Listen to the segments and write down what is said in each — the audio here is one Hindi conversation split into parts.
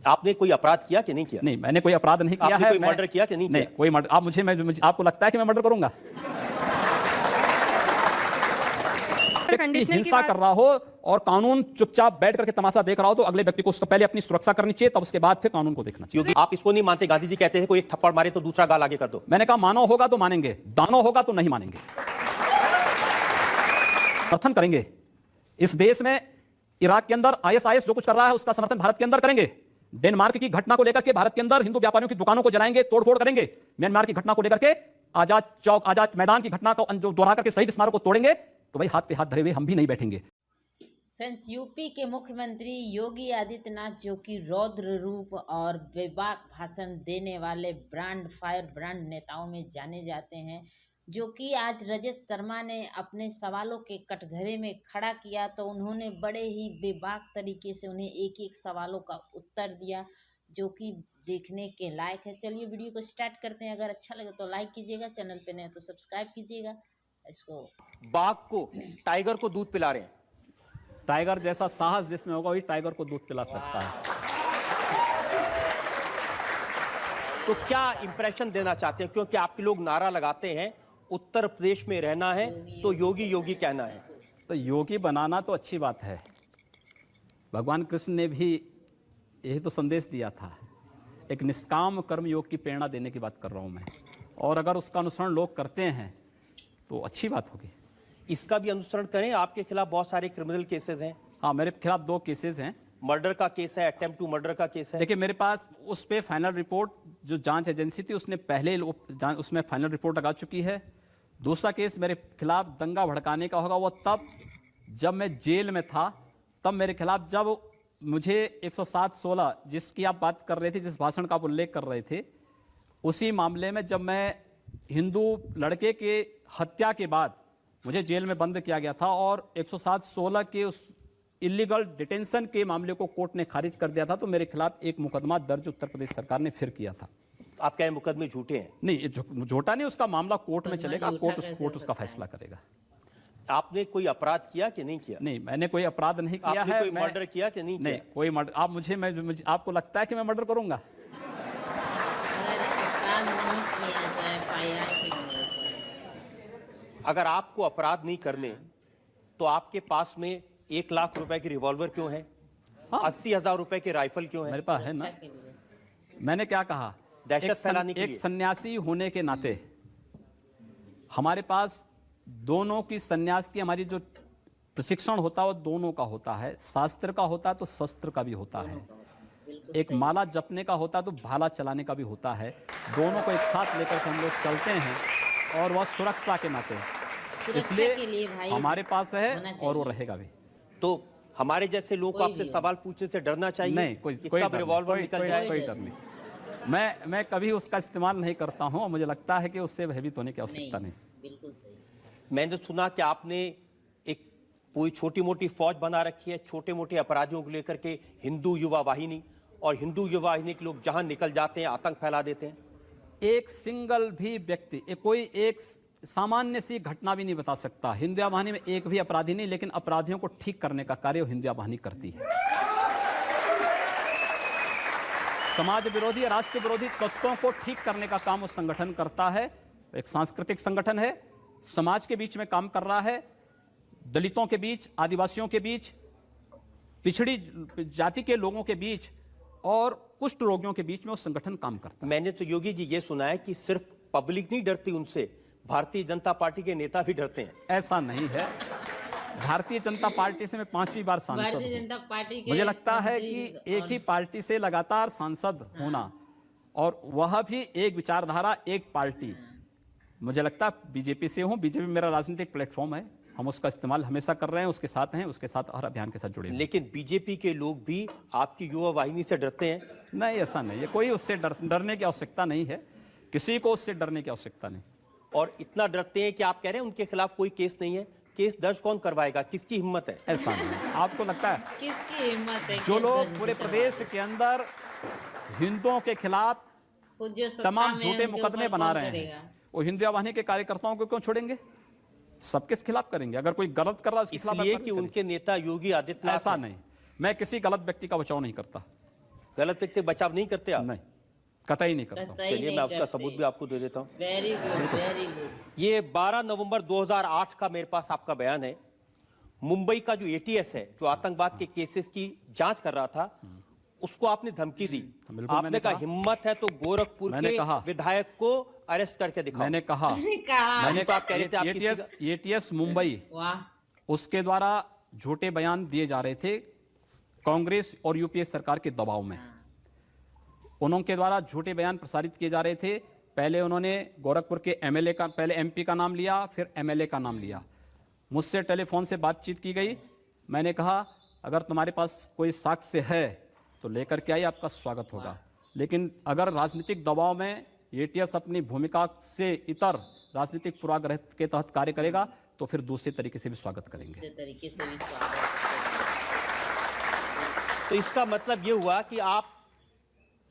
आपने कोई अपराध किया कि नहीं किया? नहीं, मैंने कोई अपराध नहीं किया आपने है। कोई मर्डर किया कि नहीं नहीं, किया? कोई मर्डर। आप मुझे आपको लगता है कि मैं मर्डर करूंगा? व्यक्ति हिंसा कर रहा हो और कानून चुपचाप बैठ करके तमाशा देख रहा हो तो अगले व्यक्ति को उसको पहले अपनी सुरक्षा करनी चाहिए, तब उसके बाद फिर कानून को देखना चाहिए। क्योंकि आप इसको नहीं मानते, गांधी जी कहते हैं कोई एक थप्पड़ मारे तो दूसरा गाल आगे कर दो। मैंने कहा मानो होगा तो मानेंगे, दानो होगा तो नहीं मानेंगे। समर्थन करेंगे। इस देश में इराक के अंदर आईएसआईएस जो कुछ कर रहा है उसका समर्थन भारत के अंदर करेंगे। डेनमार्क की घटना को लेकर के भारत के अंदर हिंदू व्यापारियों की दुकानों को जलाएंगे, तोड़फोड़ करेंगे। म्यांमार की घटना को लेकर के आजाद चौक, आजाद मैदान की घटना को जो दोहरा करके शहीद स्मारक को तोड़ेंगे, तो भाई हाथ पे हाथ धरे हुए हम भी नहीं बैठेंगे। फ्रेंड्स, यूपी के मुख्यमंत्री योगी आदित्यनाथ जो कि रौद्र रूप और बेबाक भाषण देने वाले ब्रांड फायर ब्रांड नेताओं में जाने जाते हैं, जो कि आज रजत शर्मा ने अपने सवालों के कटघरे में खड़ा किया तो उन्होंने बड़े ही बेबाक तरीके से उन्हें एक एक सवालों का उत्तर दिया, जो कि देखने के लायक है। चलिए वीडियो को स्टार्ट करते हैं। अगर अच्छा लगे तो लाइक कीजिएगा, चैनल पे नए तो सब्सक्राइब कीजिएगा। इसको बाघ को, टाइगर को दूध पिला रहे हैं। टाइगर जैसा साहस जिसमें होगा वही टाइगर को दूध पिला सकता है। तो क्या इंप्रेशन देना चाहते हैं? क्योंकि आपके लोग नारा लगाते हैं उत्तर प्रदेश में रहना है तो योगी योगी कहना है। तो योगी बनाना तो अच्छी बात है। भगवान कृष्ण ने भी यही तो संदेश दिया था। एक निष्काम कर्म योग की प्रेरणा देने की बात कर रहा हूं मैं, और अगर उसका अनुसरण लोग करते हैं तो अच्छी बात होगी। इसका भी अनुसरण करें। आपके खिलाफ बहुत सारे क्रिमिनल केसेस हैं। हाँ, मेरे खिलाफ 2 केसेस हैं। मर्डर का केस है, अटेम्प्ट टू मर्डर का केस है। देखिए, मेरे पास उस पे फाइनल रिपोर्ट जो जांच एजेंसी थी उसने पहले उसमें फाइनल रिपोर्ट लगा चुकी है। दूसरा केस मेरे खिलाफ दंगा भड़काने का होगा, वो तब जब मैं जेल में था, तब मेरे खिलाफ जब मुझे 107-16 जिसकी आप बात कर रहे थे, जिस भाषण का आप उल्लेख कर रहे थे, उसी मामले में जब मैं हिंदू लड़के के हत्या के बाद मुझे जेल में बंद किया गया था और 107-16 के उस इलीगल डिटेंशन के मामले को कोर्ट ने खारिज कर दिया था, तो मेरे खिलाफ एक मुकदमा दर्ज उत्तर प्रदेश सरकार ने फिर किया था। आप कह रहे हैं मुकदमे झूठे हैं? नहीं, झूठा नहीं, उसका मामला कोर्ट में चलेगा, कोर्ट उसका फैसला करेगा। आपने कोई अपराध किया कि नहीं किया? नहीं, मैंने कोई अपराध नहीं किया आपने है। कोई मर्डर किया कि नहीं किया? नहीं, कोई मर्डर। आप मुझे आपको लगता है कि मैं मर्डर करूंगा? अगर आपको अपराध नहीं करने तो आपके पास में 1 लाख रुपए की रिवॉल्वर क्यों है? हाँ। 80,000 रुपए के राइफल क्यों है? मेरे पास है ना। मैंने क्या कहा? दहशत फैलाने के एक लिए। सन्यासी होने के नाते हमारे पास दोनों की सन्यास की हमारी जो प्रशिक्षण होता है वो दोनों का होता है। शास्त्र का होता है तो शस्त्र का भी होता है। एक माला जपने का होता है तो भाला चलाने का भी होता है। दोनों को एक साथ लेकर के हम लोग चलते हैं, और वह सुरक्षा के नाते, इसलिए हमारे पास है और वो रहेगा भी। तो हमारे जैसे लोगों को आपसे सवाल पूछने से डरना चाहिए? नहीं, कोई रिवॉल्वर निकल जाए। कोई डर नहीं। मैं कभी उसका इस्तेमाल नहीं करता हूं, और मुझे लगता है कि उससे भयभीत होने की आवश्यकता नहीं। बिल्कुल सही। मैंने सुना कि आपने एक पूरी छोटी मोटी फौज बना रखी है छोटे मोटे अपराधियों को लेकर के, हिंदू युवा वाहिनी, और हिंदू युवा वाहिनी के लोग जहां निकल जाते हैं आतंक फैला देते हैं। एक सिंगल भी व्यक्ति, कोई एक सामान्य सी घटना भी नहीं बता सकता। हिंदू वाहिनी में एक भी अपराधी नहीं, लेकिन अपराधियों को ठीक करने का कार्य हिंदू वाहिनी करती है। समाज विरोधी, राष्ट्र विरोधी तत्वों को ठीक करने का काम वो संगठन करता है। एक सांस्कृतिक संगठन है, समाज के बीच में काम कर रहा है, दलितों के बीच, आदिवासियों के बीच, पिछड़ी जाति के लोगों के बीच और कुष्ठ रोगियों के बीच में वो संगठन काम करता है। मैंने तो योगी जी ये सुना है कि सिर्फ पब्लिक नहीं डरती उनसे, भारतीय जनता पार्टी के नेता भी डरते हैं। ऐसा नहीं है। भारतीय जनता पार्टी से मैं 5वीं बार सांसद हूं। मुझे लगता है कि एक ही पार्टी से लगातार सांसद होना, और वह भी एक विचारधारा, एक पार्टी, मुझे लगता है बीजेपी से हूं। बीजेपी मेरा राजनीतिक प्लेटफॉर्म है, हम उसका इस्तेमाल हमेशा कर रहे हैं, उसके साथ हैं, उसके साथ हर अभियान के साथ जुड़े हैं। लेकिन बीजेपी के लोग भी आपकी युवा वाहिनी से डरते हैं? नहीं, ऐसा नहीं है। कोई उससे डरने की आवश्यकता नहीं है, किसी को उससे डरने की आवश्यकता नहीं। और इतना डरते हैं कि आप कह रहे हैं उनके खिलाफ कोई केस नहीं है? केस दर्ज कौन करवाएगा? किसकी हिम्मत है? ऐसा नहीं है। आपको लगता है किसकी हिम्मत है? जो लोग पूरे प्रदेश के अंदर हिंदुओं के खिलाफ तमाम झूठे मुकदमे बना रहे हैं, वो हिंदू वाहिनी के कार्यकर्ताओं को क्यों छोड़ेंगे? सबके खिलाफ करेंगे। अगर कोई गलत कर रहा है इसलिए कि उनके नेता योगी आदित्यनाथ, ऐसा नहीं, मैं किसी गलत व्यक्ति का बचाव नहीं करता। गलत व्यक्ति बचाव नहीं करते आप? नहीं, कतई नहीं करता हूं। कतई चलिए नहीं मैं उसका करते। सबूत भी आपको दे देता हूँ। Very good, very good. ये 12 नवंबर 2008 का मेरे पास आपका बयान है। मुंबई का जो एटीएस है, जो आतंकवाद के केसेस की जांच कर रहा था, उसको आपने धमकी दी। बिल्कुल, आपने मैंने कहा कहा। हिम्मत है तो गोरखपुर मैंने के कहा। विधायक को अरेस्ट करके दिखाओ। मैंने कहा कहा मैंने कहा, आप कह रहे थे आप किसी एटीएस मुंबई वाह, उसके द्वारा झूठे बयान दिए जा रहे थे कांग्रेस और यूपीए सरकार के दबाव में। उनके द्वारा झूठे बयान प्रसारित किए जा रहे थे। पहले उन्होंने गोरखपुर के एमएलए का, पहले एमपी का नाम लिया, फिर एमएलए का नाम लिया। मुझसे टेलीफोन से बातचीत की गई। मैंने कहा अगर तुम्हारे पास कोई साक्ष्य है तो लेकर के आइए, आपका स्वागत होगा। लेकिन अगर राजनीतिक दबाव में एटीएस अपनी भूमिका से इतर राजनीतिक पूर्वाग्रह के तहत कार्य करेगा तो फिर दूसरे तरीके से भी स्वागत करेंगे। दूसरे तरीके से भी स्वागत। तो इसका मतलब ये हुआ कि आप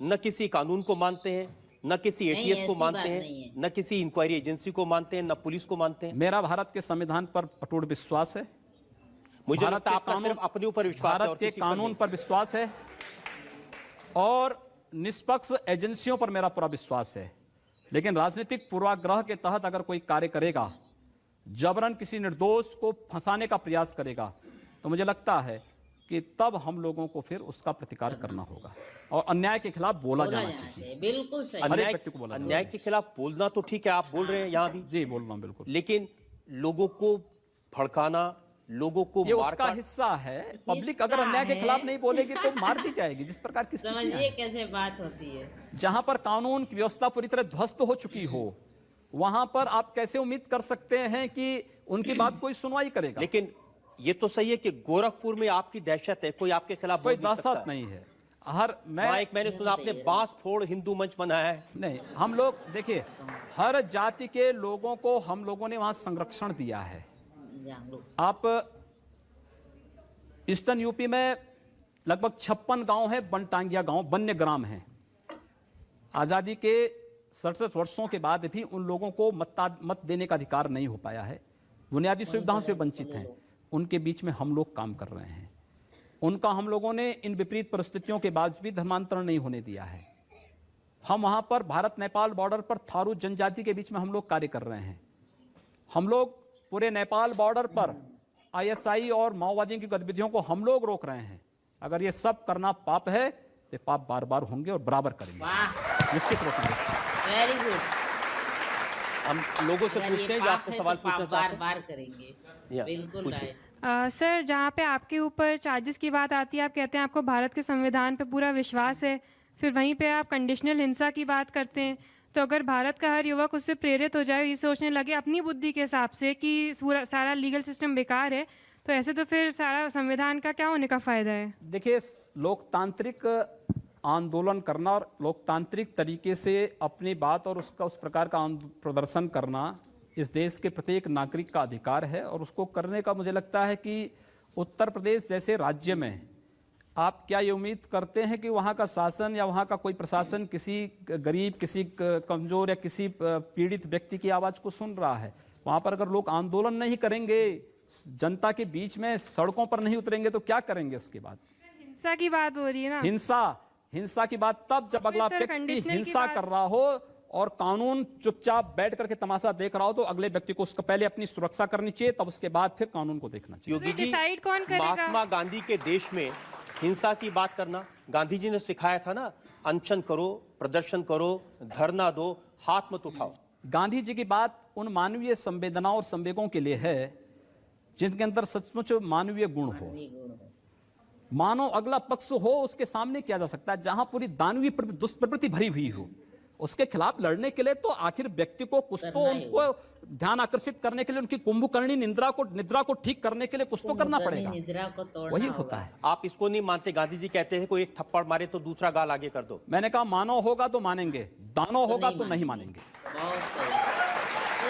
न किसी कानून को मानते हैं, न किसी नहीं, एटीएस को ऐसी मानते बात हैं, नहीं है। न किसी इंक्वायरी एजेंसी को मानते हैं, न पुलिस को मानते हैं। मेरा भारत के संविधान पर अटूट विश्वास है। मुझे भारत लगता है के आपका कानून- सिर्फ अपने ऊपर विश्वास है भारत और के किसी पर कानून नहीं। पर विश्वास है और निष्पक्ष एजेंसियों पर मेरा पूरा विश्वास है। लेकिन राजनीतिक पूर्वाग्रह के तहत अगर कोई कार्य करेगा, जबरन किसी निर्दोष को फंसाने का प्रयास करेगा, तो मुझे लगता है कि तब हम लोगों को फिर उसका प्रतिकार करना होगा और अन्याय के खिलाफ बोला जाना चाहिए। बिल्कुल सही। हर एक अन्याय व्यक्ति को बोला अन्याय के खिलाफ बोलना तो ठीक है, आप बोल रहे हैं यहाँ भी, जी बोल रहा हूं, बिल्कुल। लेकिन लोगों को भड़काना, लोगों को ये मार उसका काट- हिस्सा है। पब्लिक अगर अन्याय के खिलाफ नहीं बोलेगी तो मार दी जाएगी। जिस प्रकार की स्थितियां समझिए हैं। कैसे बात होती है। जहां पर कानून की व्यवस्था पूरी तरह ध्वस्त हो चुकी हो, वहां पर आप कैसे उम्मीद कर सकते हैं कि उनकी बात कोई सुनवाई करेगा? लेकिन ये तो सही है कि गोरखपुर में आपकी दहशत है, कोई आपके खिलाफ कोई बोल नहीं सकता दहशत है। नहीं है। हर वहाँ मैं एक मैंने सुना आपने बांस फोड़ हिंदू मंच बनाया है। नहीं, हम लोग देखिए, हर जाति के लोगों को हम लोगों ने वहां संरक्षण दिया है। जान लो। आप ईस्टर्न यूपी में लगभग 56 गांव है, बनटांगिया गांव, वन्य ग्राम है। आजादी के 67 वर्षों के बाद भी उन लोगों को मत देने का अधिकार नहीं हो पाया है। बुनियादी सुविधाओं से वंचित हैं। उनके बीच में हम लोग काम कर रहे हैं। उनका हम लोगों ने इन विपरीत परिस्थितियों के बाद भी धर्मांतरण नहीं होने दिया है। हम वहां पर भारत नेपाल बॉर्डर पर थारू जनजाति के बीच में हम लोग कार्य कर रहे हैं। हम लोग पूरे नेपाल बॉर्डर पर आईएसआई और माओवादियों की गतिविधियों को हम लोग रोक रहे हैं। अगर ये सब करना पाप है तो पाप बार बार होंगे और बराबर करेंगे, वाह, निश्चित रोकेंगे। Very good. हम लोगों से अगर पूछते ये हैं जो पाप आपसे है सवाल तो पूछना पाप बार चाहते हैं। बार करेंगे। या, बिल्कुल पूछिए। राइट। सर, जहाँ पे आपके ऊपर चार्जेस की बात आती है, आप कहते हैं आपको भारत के संविधान पे पूरा विश्वास है, फिर वहीं पे आप कंडीशनल हिंसा की बात करते हैं। तो अगर भारत का हर युवक उससे प्रेरित हो जाए, ये सोचने लगे अपनी बुद्धि के हिसाब से कि पूरा सारा लीगल सिस्टम बेकार है, तो ऐसे तो फिर सारा संविधान का क्या होने का फ़ायदा है? देखिए, लोकतांत्रिक आंदोलन करना और लोकतांत्रिक तरीके से अपनी बात और उसका उस प्रकार का प्रदर्शन करना इस देश के प्रत्येक नागरिक का अधिकार है। और उसको करने का मुझे लगता है कि उत्तर प्रदेश जैसे राज्य में आप क्या ये उम्मीद करते हैं कि वहाँ का शासन या वहाँ का कोई प्रशासन किसी गरीब, किसी कमजोर या किसी पीड़ित व्यक्ति की आवाज़ को सुन रहा है? वहाँ पर अगर लोग आंदोलन नहीं करेंगे, जनता के बीच में सड़कों पर नहीं उतरेंगे, तो क्या करेंगे उसके बाद? हिंसा की बात हो रही है ना। हिंसा की बात तब जब अगला सर, व्यक्ति कंडीशनल की हिंसा बात- कर रहा हो और कानून चुपचाप बैठ करके तमाशा देख रहा हो, तो अगले व्यक्ति को उसका पहले अपनी सुरक्षा करनी चाहिए, तब उसके बाद फिर कानून को देखना चाहिए। योगी जी, डिसाइड कौन करेगा? महात्मा गांधी के देश में हिंसा की बात करना, गांधी जी ने सिखाया था ना, अनशन करो, प्रदर्शन करो, धरना दो, हाथ मत उठाओ। गांधी जी की बात उन मानवीय संवेदनाओं और संवेगों के लिए है जिनके अंदर सचमुच मानवीय गुण हो। मानो अगला पक्ष हो, उसके सामने किया जा सकता है। जहां पूरी दानवीय दुष्प्रवृत्ति भरी हुई हो, उसके खिलाफ लड़ने के लिए तो आखिर व्यक्ति को कुछ तो उनको ध्यान आकर्षित करने के लिए, उनकी कुंभकर्णी निद्रा को ठीक करने के लिए कुछ तो करना पड़ेगा। निद्रा को तोड़ना वही होगा। होता है। आप इसको नहीं मानते? गांधी जी कहते हैं कोई एक थप्पड़ मारे तो दूसरा गाल आगे कर दो। मैंने कहा मानव होगा तो मानेंगे, दानव होगा तो नहीं नहीं मानेंगे। बहुत सही।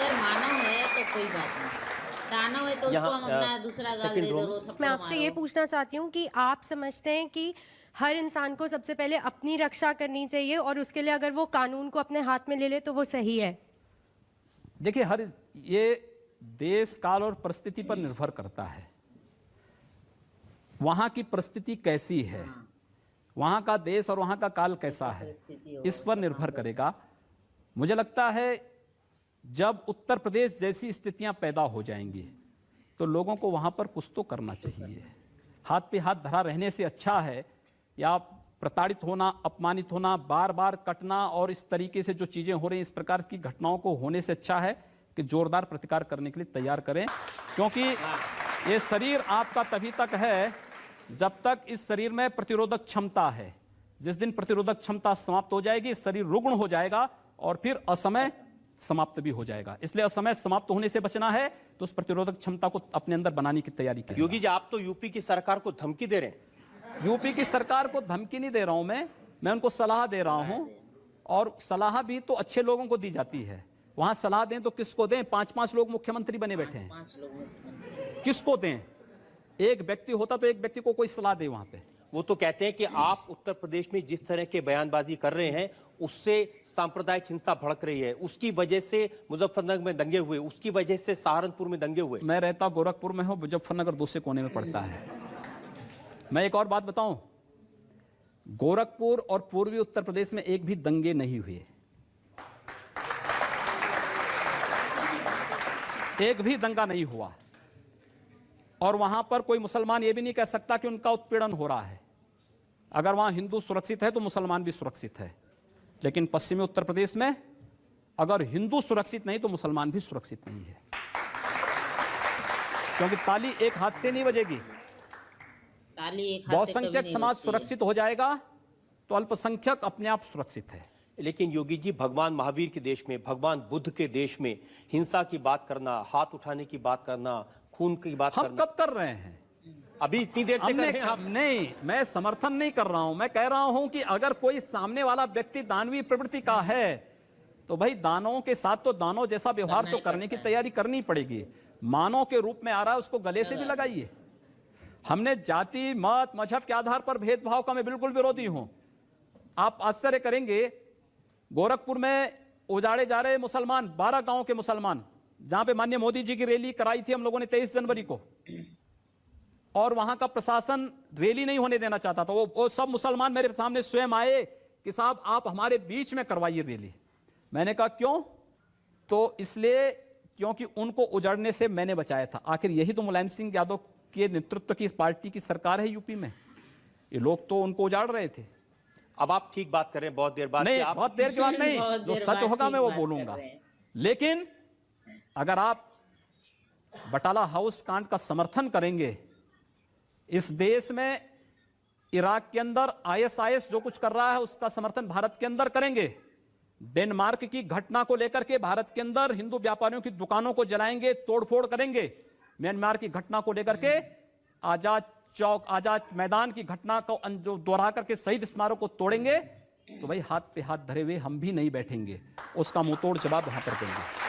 अगर मानव है तो कोई बात नहीं, दानव है तो उसको यहाँ, हम अपना दूसरा गाल second दे row दो, में। थप्पड़ मैं आपसे ये मारो। पूछना चाहती हूँ कि आप समझते हैं कि हर इंसान को सबसे पहले अपनी रक्षा करनी चाहिए और उसके लिए अगर वो कानून को अपने हाथ में ले ले तो वो सही है? देखिए, ये देश काल और परिस्थिति पर निर्भर करता है। वहां की परिस्थिति कैसी है, वहाँ का देश और वहाँ का काल कैसा है, इस पर निर्भर करेगा। मुझे लगता है जब उत्तर प्रदेश जैसी स्थितियां पैदा हो जाएंगी तो लोगों को वहां पर कुछ तो करना चाहिए। हाथ पे हाथ धरा रहने से अच्छा है या प्रताड़ित होना, अपमानित होना, बार बार कटना और इस तरीके से जो चीजें हो रही हैं, इस प्रकार की घटनाओं को होने से अच्छा है कि जोरदार प्रतिकार करने के लिए तैयार करें, क्योंकि ये शरीर आपका तभी तक है जब तक इस शरीर में प्रतिरोधक क्षमता है। जिस दिन प्रतिरोधक क्षमता समाप्त हो जाएगी, शरीर रुग्ण हो जाएगा और फिर असमय समाप्त भी हो जाएगा। इसलिए असमय समाप्त होने से बचना है तो उस प्रतिरोधक क्षमता को अपने अंदर बनाने की तैयारी करें। योगी जी, आप तो यूपी की सरकार को धमकी दे रहे हैं। यूपी की सरकार को धमकी नहीं दे रहा हूं मैं उनको सलाह दे रहा हूं, और सलाह भी तो अच्छे लोगों को दी जाती है। वहां सलाह दें तो किसको दें? 5-5 लोग मुख्यमंत्री बने बैठे हैं, 5 लोग किसको दें? एक व्यक्ति होता तो एक व्यक्ति को कोई सलाह दे वहां पे। वो तो कहते हैं कि आप उत्तर प्रदेश में जिस तरह के बयानबाजी कर रहे हैं उससे सांप्रदायिक हिंसा भड़क रही है, उसकी वजह से मुजफ्फरनगर में दंगे हुए, उसकी वजह से सहारनपुर में दंगे हुए। मैं रहता गोरखपुर में हूं, मुजफ्फरनगर दूसरे कोने में पड़ता है। मैं एक और बात बताऊं, गोरखपुर और पूर्वी उत्तर प्रदेश में एक भी दंगे नहीं हुए, एक भी दंगा नहीं हुआ, और वहां पर कोई मुसलमान ये भी नहीं कह सकता कि उनका उत्पीड़न हो रहा है। अगर वहां हिंदू सुरक्षित है तो मुसलमान भी सुरक्षित है, लेकिन पश्चिमी उत्तर प्रदेश में अगर हिंदू सुरक्षित नहीं तो मुसलमान भी सुरक्षित नहीं है, क्योंकि ताली एक हाथ से नहीं बजेगी। ताली एक हाथ से कभी बहुसंख्यक नहीं समाज बजती है। सुरक्षित हो जाएगा तो अल्पसंख्यक अपने आप सुरक्षित है। लेकिन योगी जी, भगवान महावीर के देश में, भगवान बुद्ध के देश में हिंसा की बात करना, हाथ उठाने की बात करना, खून की बात हम करना, कब कर रहे हैं? अभी इतनी देर से कर रहे हैं आप। नहीं, मैं समर्थन नहीं कर रहा हूं। मैं कह रहा हूं कि अगर कोई सामने वाला व्यक्ति दानवीय प्रवृत्ति का है तो भाई दानवों के साथ तो दानव जैसा व्यवहार तो करने की तैयारी करनी पड़ेगी। मानव के रूप में आ रहा है, उसको गले से भी लगाइए। हमने जाति, मत, मजहब के आधार पर भेदभाव का मैं बिल्कुल विरोधी हूं। आप आश्चर्य करेंगे, गोरखपुर में उजाड़े जा रहे मुसलमान, 12 गांव के मुसलमान, जहां पे माननीय मोदी जी की रैली कराई थी हम लोगों ने 23 जनवरी को, और वहां का प्रशासन रैली नहीं होने देना चाहता था। वो सब मुसलमान मेरे सामने स्वयं आए कि साहब आप हमारे बीच में करवाइए रैली। मैंने कहा क्यों? तो इसलिए क्योंकि उनको उजड़ने से मैंने बचाया था। आखिर यही तो मुलायम सिंह यादव के नेतृत्व की पार्टी की सरकार है यूपी में। ये लोग तो उनको उजाड़ रहे थे। अब आप ठीक बात कर रहे हैं, बहुत देर बाद। नहीं, आप बहुत देर की बात नहीं, बहुत जो देर सच बाद होगा ठीक मैं वो बात कर बोलूंगा। रहे हैं। लेकिन अगर आप बटाला हाउस कांड का समर्थन करेंगे, इस देश में इराक के अंदर ISIS जो कुछ कर रहा है उसका समर्थन भारत के अंदर करेंगे, डेनमार्क की घटना को लेकर के भारत के अंदर हिंदू व्यापारियों की दुकानों को जलाएंगे, तोड़फोड़ करेंगे, म्यांमार की घटना को लेकर के आजाद चौक, आजाद मैदान की घटना को जो दोहरा करके शहीद स्मारक को तोड़ेंगे, तो भाई हाथ पे हाथ धरे हुए हम भी नहीं बैठेंगे, उसका मुंहतोड़ जवाब वहां पर देंगे।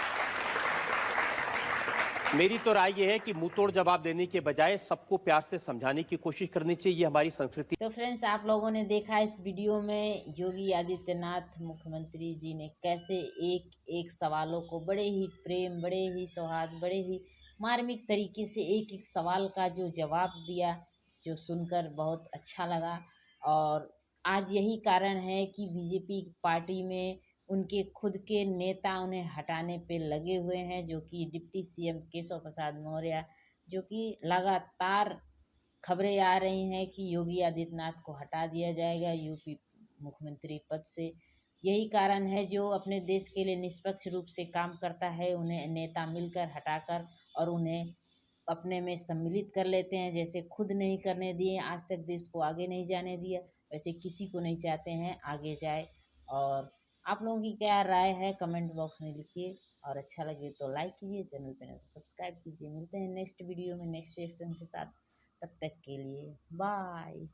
मेरी तो राय यह है कि मुंहतोड़ जवाब देने के बजाय सबको प्यार से समझाने की कोशिश करनी चाहिए, ये हमारी संस्कृति। तो फ्रेंड्स, आप लोगों ने देखा इस वीडियो में योगी आदित्यनाथ मुख्यमंत्री जी ने कैसे एक एक सवालों को बड़े ही प्रेम, बड़े ही सौहार्द, बड़े ही मार्मिक तरीके से एक एक सवाल का जो जवाब दिया, जो सुनकर बहुत अच्छा लगा। और आज यही कारण है कि बीजेपी पार्टी में उनके खुद के नेता उन्हें हटाने पे लगे हुए हैं, जो कि डिप्टी CM केशव प्रसाद मौर्य, जो कि लगातार खबरें आ रही हैं कि योगी आदित्यनाथ को हटा दिया जाएगा यूपी मुख्यमंत्री पद से। यही कारण है, जो अपने देश के लिए निष्पक्ष रूप से काम करता है उन्हें नेता मिलकर हटाकर और उन्हें अपने में सम्मिलित कर लेते हैं। जैसे खुद नहीं करने दिए, आज तक देश को आगे नहीं जाने दिया, वैसे किसी को नहीं चाहते हैं आगे जाए। और आप लोगों की क्या राय है कमेंट बॉक्स में लिखिए, और अच्छा लगे तो लाइक कीजिए, चैनल पे नहीं तो सब्सक्राइब कीजिए। मिलते हैं नेक्स्ट वीडियो में नेक्स्ट रिएक्शन के साथ, तब तक के लिए बाय।